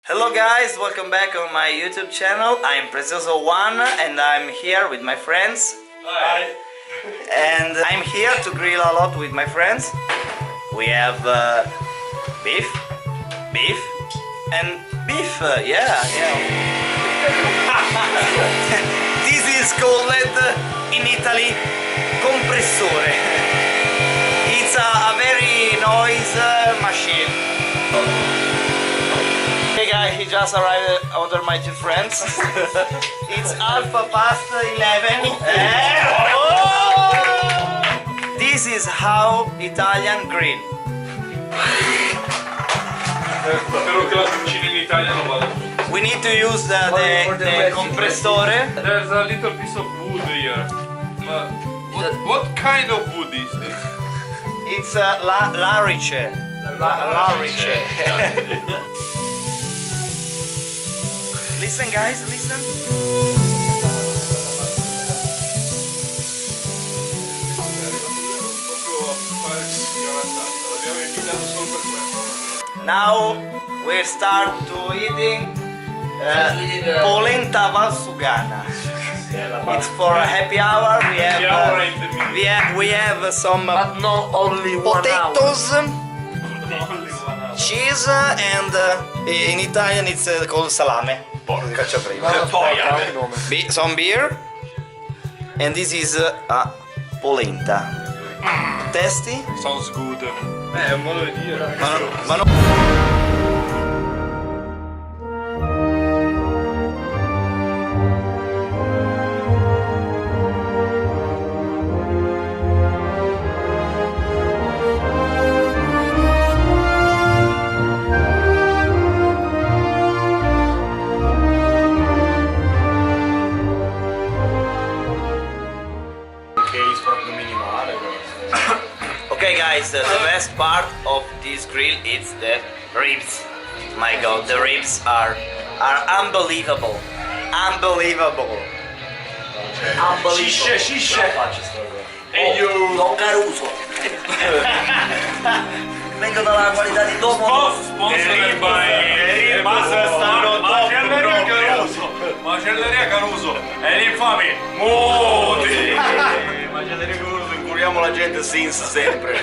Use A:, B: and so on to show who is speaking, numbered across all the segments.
A: Hello guys, welcome back on my YouTube channel. I'm Prezioso1 and I'm here with my friends.
B: Hi.
A: And I'm here to grill a lot with my friends. We have beef, and beef, yeah. This is called in Italy compressore. It's a very noise machine. Hey guys, he just arrived under my two friends. It's alpha past 11. This is how Italian grill.
B: Spero che la cucina in Italia non vada.
A: We need to use the compressore.
B: There's a little piece of wood here. What kind of wood is this?
A: It's larice. Larice. Listen guys, listen. Now we start to eating polenta valsugana. It's for a happy hour. We have some
C: But not only
A: potatoes, cheese, and in Italian it's called salame. Caccia prima. Some beer, and this is a polenta. Tasty?
B: Sounds good. È un modo di dire.
A: Ma no. Okay guys, the best part of this grill is the ribs. My god, the ribs are unbelievable. Unbelievable.
B: Scisce. E io.
C: Don Caruso.
A: Vengono dalla qualità di dopo.
B: Sponsored by Macelleria Caruso. E l'infame Moti.
A: Macelleria Caruso, incuriamo la gente since sempre.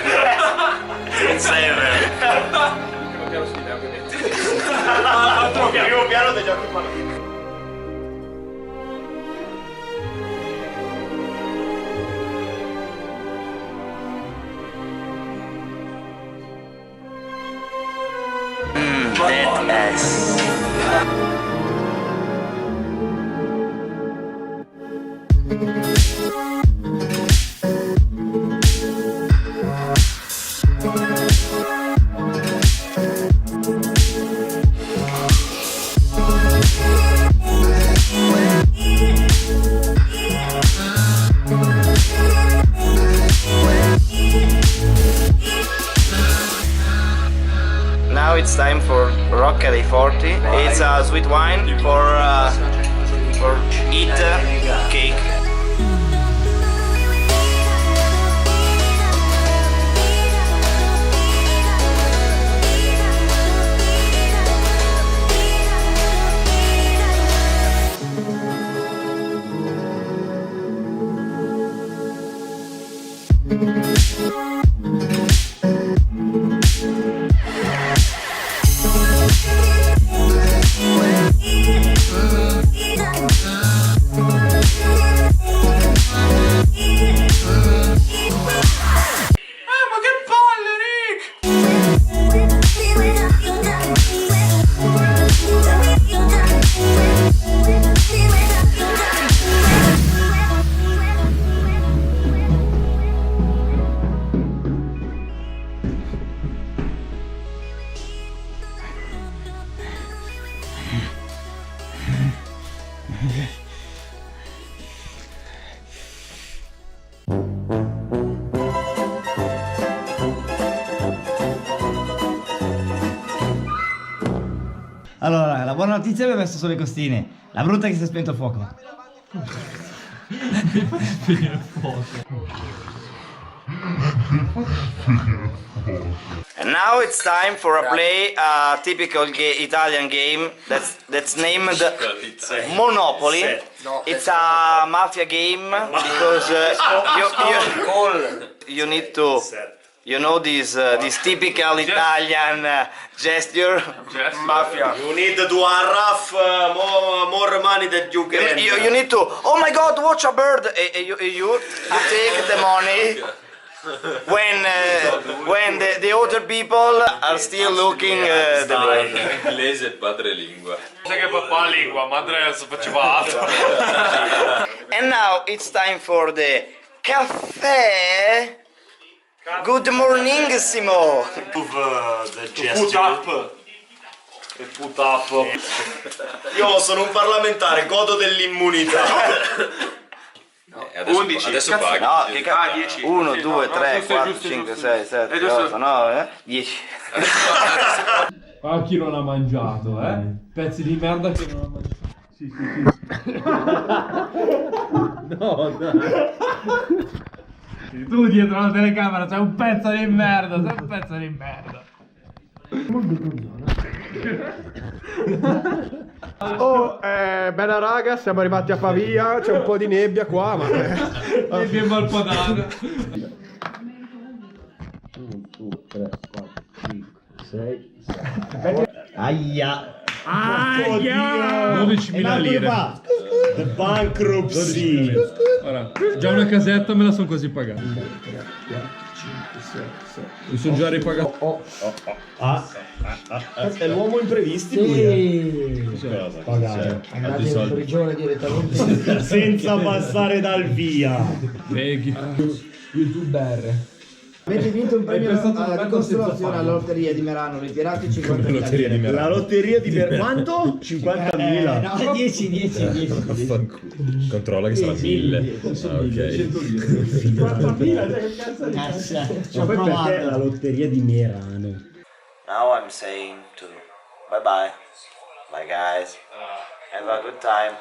A: Since ever. Primo piano degli occhi partiti. That ass. Now it's time for Roccoli 40. It's a sweet wine for eat cake.
D: Allora, la buona notizia è che abbiamo messo solo le costine. La brutta è che si è spento il fuoco.
A: And now it's time for a play a typical Italian game that's named Monopoly. It's a mafia game because you need to, you know, this typical Italian gesture.
C: Mafia. You need to unwrap more money than you can.
A: You need to. Oh my God! Watch a bird. You take the money. When the other people are still looking the bird.
E: Inglese padrelingua.
B: Sai che papà lingua, madre faceva altro.
A: And now it's time for the caffè. Good morning, Simo.
C: Put up. E put up. Io sono un parlamentare, godo dell'immunità.
E: Adesso paghi.
A: No, che cazzo? 10. 1, 2, 3, 4, 5, 6, 7, 8, 9, 10.
F: A chi non ha mangiato, Pezzi di merda che non ha mangiato. Sì. No, dai. Tu dietro la telecamera sei un pezzo di merda, sei un pezzo di merda.
G: Oh, bella raga, siamo arrivati a Pavia, c'è un po' di nebbia qua, ma...
F: Nebbia in Valpadana.
D: 1, 2, 3, 4, 5, 6, 7. Aia!
F: 12.000 lire.
G: The bankruptcy!
F: Ora, già una casetta me la sono quasi pagata. Mi sono già ripagato.
G: È l'uomo imprevisti qui. Pagare.
H: Andate in prigione direttamente.
G: Senza passare dal via.
H: YouTuber. Avete vinto un premio alla ricostruzione alla lotteria di Merano, ritirati 50.000 lire.
G: La lotteria di quanto? 50.000.
H: No, 10.
E: Controlla che sarà 1000. Ok.
G: 50.000, che cazzo di ma poi perché la lotteria di Merano?
A: Now I'm saying to bye bye guys, have a good time.